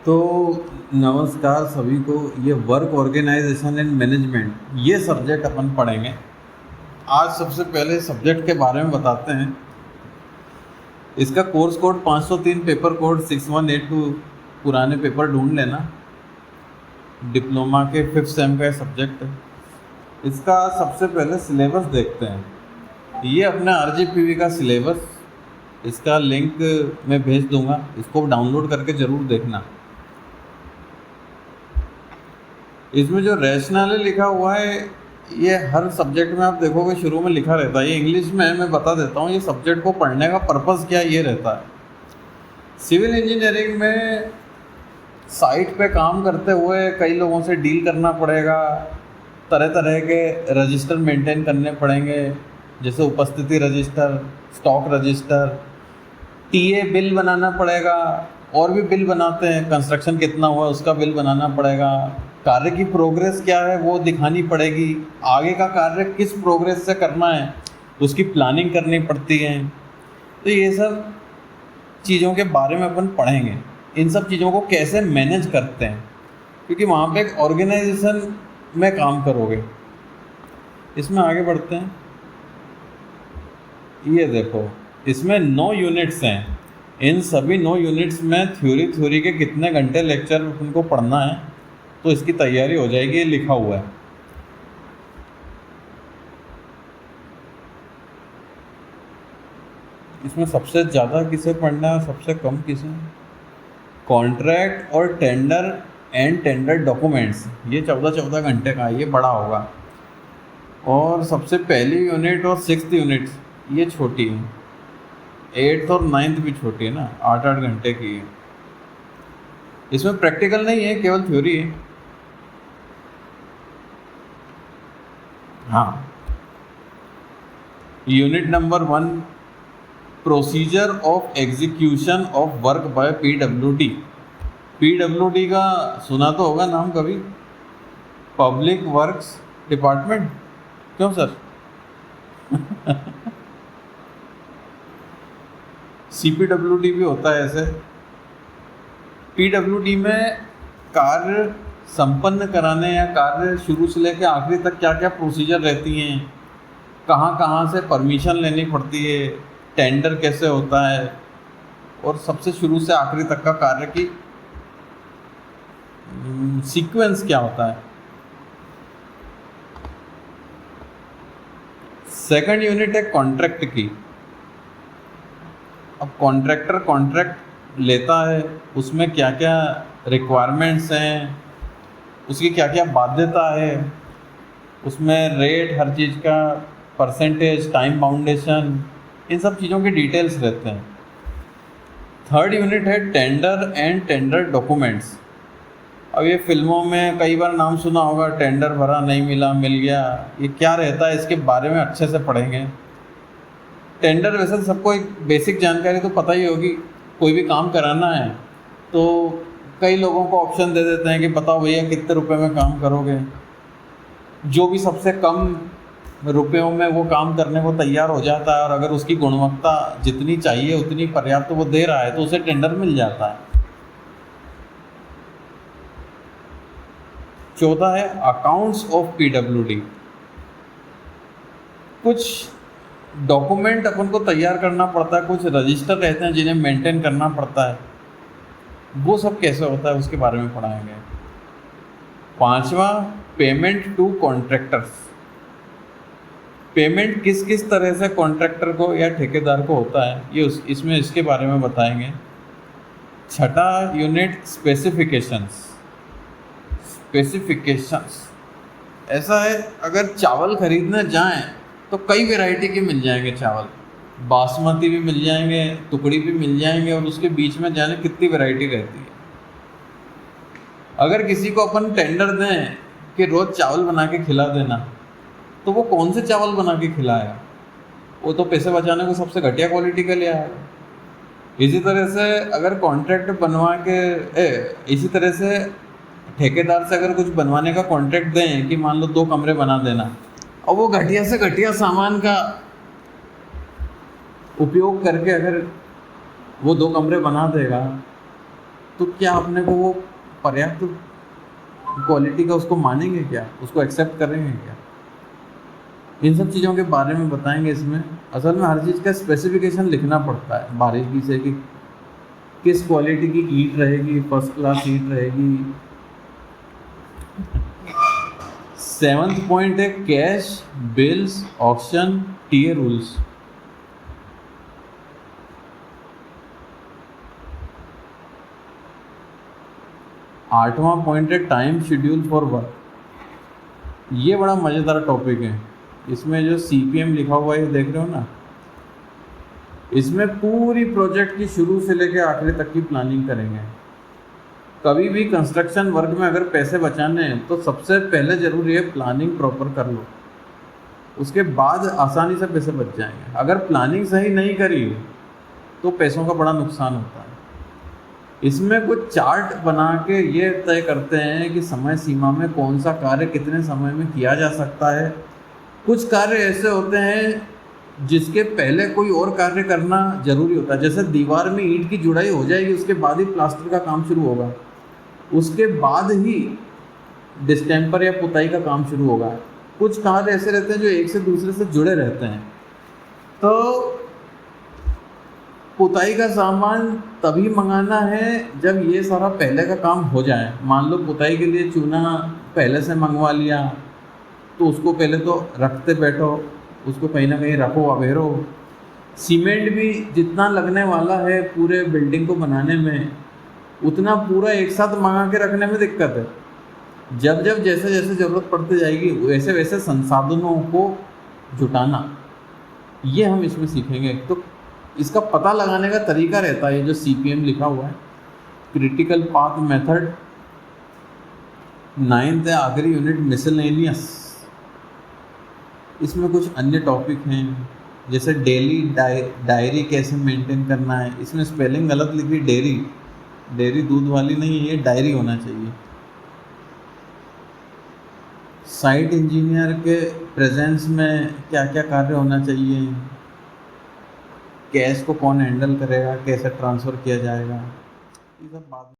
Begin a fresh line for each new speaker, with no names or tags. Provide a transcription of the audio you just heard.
तो नमस्कार सभी को। ये वर्क ऑर्गेनाइजेशन एंड मैनेजमेंट ये सब्जेक्ट अपन पढ़ेंगे। आज सबसे पहले सब्जेक्ट के बारे में बताते हैं। इसका कोर्स कोड 503, पेपर कोड 6182। पुराने पेपर ढूंढ लेना। डिप्लोमा के 5th सेम का सब्जेक्ट है। इसका सबसे पहले सिलेबस देखते हैं। ये अपना RGPV का सिलेबस, इसका लिंक मैं भेज दूंगा, इसको डाउनलोड करके ज़रूर देखना। इसमें जो रैशनल लिखा हुआ है ये हर सब्जेक्ट में आप देखोगे शुरू में लिखा रहता है। ये इंग्लिश में मैं बता देता हूँ। ये सब्जेक्ट को पढ़ने का पर्पस क्या ये रहता है। सिविल इंजीनियरिंग में साइट पे काम करते हुए कई लोगों से डील करना पड़ेगा। तरह तरह के रजिस्टर मेंटेन करने पड़ेंगे, जैसे उपस्थिति register, stock register, TA bill बनाना पड़ेगा। और भी बिल बनाते हैं, कंस्ट्रक्शन कितना हुआ उसका बिल बनाना पड़ेगा। कार्य की प्रोग्रेस क्या है वो दिखानी पड़ेगी। आगे का कार्य किस प्रोग्रेस से करना है उसकी प्लानिंग करनी पड़ती है। तो ये सब चीज़ों के बारे में अपन पढ़ेंगे। इन सब चीज़ों को कैसे मैनेज करते हैं, क्योंकि वहाँ पे एक ऑर्गेनाइजेशन में काम करोगे। इसमें आगे बढ़ते हैं। ये देखो, इसमें 9 यूनिट्स हैं। इन सभी 9 यूनिट्स में थ्योरी के कितने घंटे लेक्चर उनको पढ़ना है, तो इसकी तैयारी हो जाएगी। ये लिखा हुआ है। इसमें सबसे ज़्यादा किसे पढ़ना है, सबसे कम किसे? कॉन्ट्रैक्ट और टेंडर एंड टेंडर डॉक्यूमेंट्स, ये 14 घंटे का है, ये बड़ा होगा। और सबसे पहली यूनिट और 6th यूनिट ये छोटी है। 8th और 9th भी छोटी है ना, 8 घंटे की है। इसमें प्रैक्टिकल नहीं है, केवल थ्योरी है। हाँ, unit number 1, procedure of execution of work by PWD। PWD का सुना तो होगा नाम कभी, पब्लिक वर्क्स डिपार्टमेंट। क्यों सर? CPWD भी होता है ऐसे। PWD में कार्य संपन्न कराने या कार्य शुरू से लेकर आखिरी तक क्या क्या प्रोसीजर रहती हैं, कहाँ कहाँ से परमिशन लेनी पड़ती है, टेंडर कैसे होता है, और सबसे शुरू से आखिरी तक का कार्य की सीक्वेंस क्या होता है। सेकंड यूनिट है कॉन्ट्रैक्ट की। अब कॉन्ट्रैक्टर कॉन्ट्रैक्ट लेता है, उसमें क्या क्या रिक्वायरमेंट्स हैं, उसकी क्या क्या बाध्यता है, उसमें रेट, हर चीज़ का परसेंटेज, टाइम बाउंडेशन, इन सब चीज़ों के डिटेल्स रहते हैं। थर्ड यूनिट है टेंडर एंड टेंडर डॉक्यूमेंट्स। अब ये फिल्मों में कई बार नाम सुना होगा, टेंडर भरा नहीं मिला, मिल गया। ये क्या रहता है इसके बारे में अच्छे से पढ़ेंगे। टेंडर वैसे सबको एक बेसिक जानकारी तो पता ही होगी। कोई भी काम कराना है तो कई लोगों को ऑप्शन दे देते हैं कि बताओ भैया कितने रुपए में काम करोगे। जो भी सबसे कम रुपयों में वो काम करने को तैयार हो जाता है, और अगर उसकी गुणवत्ता जितनी चाहिए उतनी पर्याप्त वो दे रहा है तो उसे टेंडर मिल जाता है। चौथा है अकाउंट्स ऑफ PWD। कुछ डॉक्यूमेंट अपन को तैयार करना पड़ता है, कुछ रजिस्टर रहते हैं जिन्हें मेंटेन करना पड़ता है। वो सब कैसे होता है उसके बारे में पढ़ाएंगे। पांचवा, पेमेंट टू कॉन्ट्रैक्टर्स। पेमेंट किस किस तरह से कॉन्ट्रैक्टर को या ठेकेदार को होता है, ये इसमें इसके बारे में बताएंगे। छठा यूनिट स्पेसिफिकेशंस। ऐसा है, अगर चावल खरीदने जाएं तो कई वैरायटी के मिल जाएंगे चावल। बासमती भी मिल जाएंगे, टुकड़ी भी मिल जाएंगे, और उसके बीच में जाने कितनी वैरायटी रहती है। अगर किसी को अपन टेंडर दें कि रोज़ चावल बना के खिला देना, तो वो कौन से चावल बना के खिलाएगा? वो तो पैसे बचाने को सबसे घटिया क्वालिटी का ले आएगा। इसी तरह से अगर कॉन्ट्रैक्ट बनवा के इसी तरह से ठेकेदार से अगर कुछ बनवाने का कॉन्ट्रैक्ट दें कि मान लो 2 कमरे बना देना, और वो घटिया से घटिया सामान का उपयोग करके अगर वो 2 कमरे बना देगा तो क्या अपने को वो पर्याप्त क्वालिटी का उसको मानेंगे क्या, उसको एक्सेप्ट करेंगे क्या? इन सब चीज़ों के बारे में बताएंगे इसमें। असल में हर चीज़ का स्पेसिफिकेशन लिखना पड़ता है बारीकी से कि किस क्वालिटी की ईंट रहेगी, फर्स्ट क्लास ईंट रहेगी। 7th पॉइंट है cash, bills, auction, TA rules. 8वां पॉइंट है टाइम शेड्यूल फॉर वर्क। ये बड़ा मज़ेदार टॉपिक है। इसमें जो CPM लिखा हुआ है ये देख रहे हो ना, इसमें पूरी प्रोजेक्ट की शुरू से लेकर आखिरी तक की प्लानिंग करेंगे। कभी भी कंस्ट्रक्शन वर्क में अगर पैसे बचाने हैं तो सबसे पहले ज़रूरी है प्लानिंग प्रॉपर कर लो, उसके बाद आसानी से पैसे बच जाएंगे। अगर प्लानिंग सही नहीं करी तो पैसों का बड़ा नुकसान होता है। इसमें कुछ चार्ट बना के ये तय करते हैं कि समय सीमा में कौन सा कार्य कितने समय में किया जा सकता है। कुछ कार्य ऐसे होते हैं जिसके पहले कोई और कार्य करना ज़रूरी होता है। जैसे दीवार में ईंट की जुड़ाई हो जाएगी, उसके बाद ही प्लास्टर का काम शुरू होगा, उसके बाद ही डिस्टेम्पर या पुताई का काम शुरू होगा। कुछ कार्य ऐसे रहते हैं जो एक से दूसरे से जुड़े रहते हैं। तो पुताई का सामान तभी मंगाना है जब ये सारा पहले का काम हो जाए। मान लो पुताई के लिए चूना पहले से मंगवा लिया तो उसको पहले तो रखते बैठो, उसको कहीं ना कहीं रखो अवेरो। सीमेंट भी जितना लगने वाला है पूरे बिल्डिंग को बनाने में, उतना पूरा एक साथ मंगा के रखने में दिक्कत है। जब जब जैसे जैसे ज़रूरत पड़ती जाएगी वैसे वैसे संसाधनों को जुटाना, ये हम इसमें सीखेंगे। तो इसका पता लगाने का तरीका रहता है, ये जो CPM लिखा हुआ है, क्रिटिकल पाथ मेथड। 9th है आखिरी यूनिट मिसलेनियस। इसमें कुछ अन्य टॉपिक हैं जैसे डेली डायरी कैसे मेंटेन करना है। इसमें स्पेलिंग गलत लिखी, डेयरी दूध वाली नहीं है, ये डायरी होना चाहिए। साइट इंजीनियर के प्रेजेंस में क्या क्या कार्य होना चाहिए, कैश को कौन हैंडल करेगा, कैसे ट्रांसफ़र किया जाएगा, ये सब बात